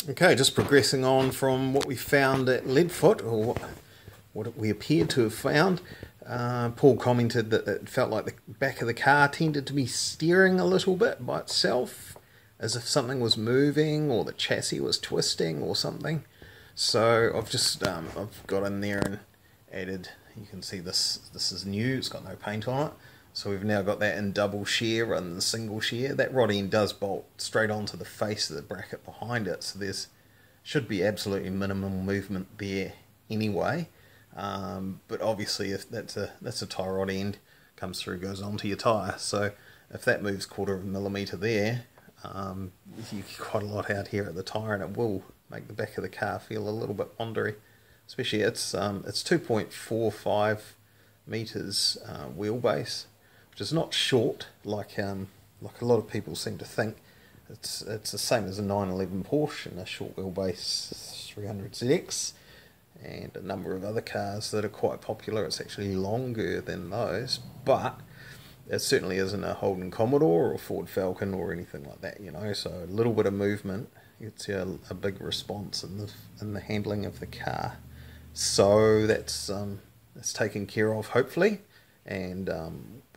Okay, just progressing on from what we found at Leadfoot, or what we appeared to have found. Paul commented that it felt like the back of the car tended to be steering a little bit by itself, as if something was moving or the chassis was twisting or something. So I've just I've got in there and added. You can see this is new. It's got no paint on it. So we've now got that in double shear rather than single shear. That rod end does bolt straight onto the face of the bracket behind it, so there's should be absolutely minimal movement there anyway. But obviously, if that's a tie rod end, comes through, goes onto your tyre. So if that moves 1/4 of a millimetre there, you get quite a lot out here at the tyre, and it will make the back of the car feel a little bit pondery. Especially it's 2.45 metres wheelbase, which is not short like a lot of people seem to think. It's the same as a 911 Porsche and a short wheelbase 300ZX and a number of other cars that are quite popular. It's actually longer than those, but it certainly isn't a Holden Commodore or Ford Falcon or anything like that, you know. So a little bit of movement, it's a big response in the handling of the car. So that's taken care of, hopefully, and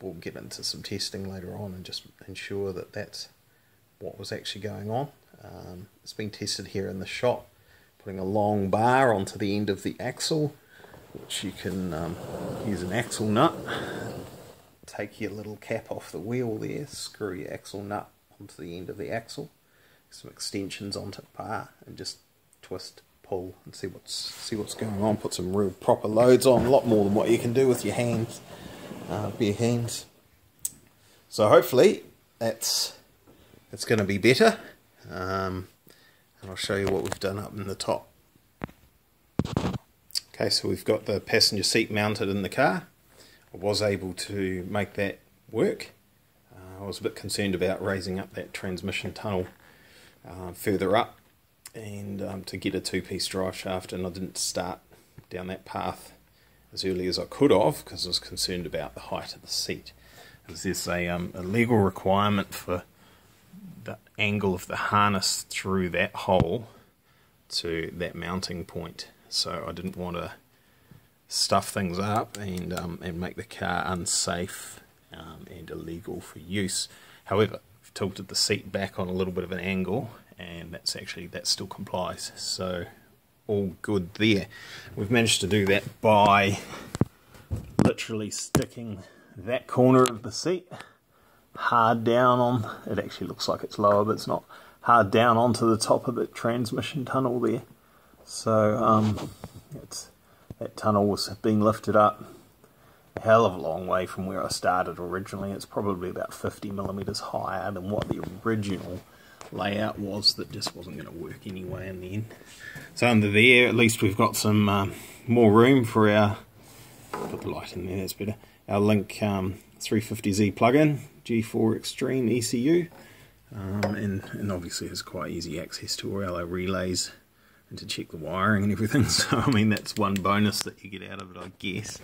we'll get into some testing later on and just ensure that that's what was actually going on. It's been tested here in the shop, putting a long bar onto the end of the axle, which you can use an axle nut, take your little cap off the wheel there, screw your axle nut onto the end of the axle, some extensions onto the bar, and just twist, pull, and see what's going on. Put some real proper loads on, a lot more than what you can do with your hands, bare hands. So hopefully it's going to be better, and I'll show you what we've done up in the top. Okay, so we've got the passenger seat mounted in the car. I was able to make that work. I was a bit concerned about raising up that transmission tunnel further up, and to get a two-piece drive shaft, and I didn't start down that path as early as I could have because I was concerned about the height of the seat. There's a legal requirement for the angle of the harness through that hole to that mounting point, so I didn't want to stuff things up and make the car unsafe and illegal for use. However, I've tilted the seat back on a little bit of an angle, and that still complies, so all good there. We've managed to do that by literally sticking that corner of the seat hard down on, it actually looks like it's lower but it's not, hard down onto the top of the transmission tunnel there. So that tunnel was being lifted up a hell of a long way from where I started originally. It's probably about 50 millimeters higher than what the original layout was, that just wasn't going to work anyway in the end. So under there, at least we've got some more room for our, put the light in there, that's better, our Link 350Z plug-in, G4 Extreme ECU, and obviously has quite easy access to all our relays and to check the wiring and everything. So I mean, that's one bonus that you get out of it, I guess.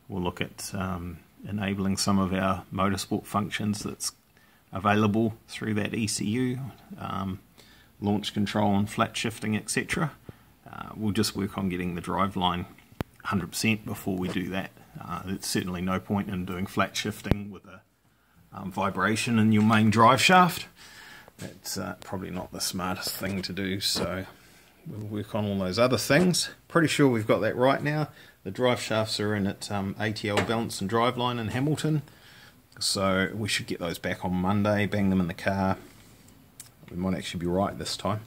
We'll look at enabling some of our motorsport functions that's available through that ECU, launch control and flat shifting, etc. We'll just work on getting the driveline 100% before we do that. There's certainly no point in doing flat shifting with a vibration in your main drive shaft. That's probably not the smartest thing to do, so we'll work on all those other things. Pretty sure we've got that right now. The drive shafts are in at ATL Balance and Driveline in Hamilton, so we should get those back on Monday, bang them in the car. We might actually be right this time.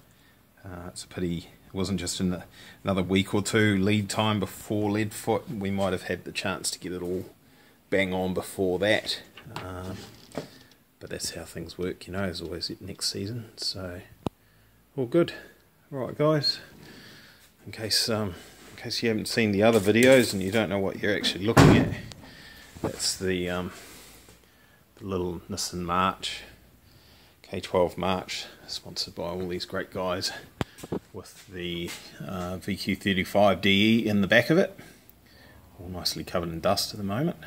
It's a pity it wasn't just in another week or two lead time before Leadfoot. We might have had the chance to get it all bang on before that. But that's how things work, you know, as always next season. So, all good. Alright guys, in case you haven't seen the other videos and you don't know what you're actually looking at, that's the little Nissan March, K12 March, sponsored by all these great guys, with the VQ35DE in the back of it, all nicely covered in dust at the moment,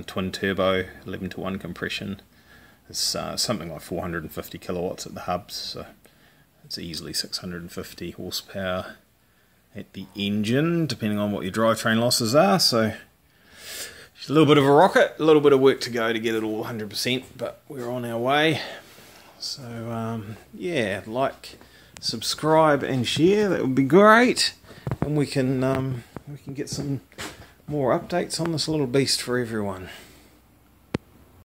twin turbo, 11:1 compression. It's something like 450 kilowatts at the hubs, so It's easily 650 horsepower at the engine, depending on what your drivetrain losses are. So it's a little bit of a rocket, a little bit of work to go to get it all 100%, but we're on our way. So yeah, like, subscribe and share, that would be great, and we can get some more updates on this little beast for everyone.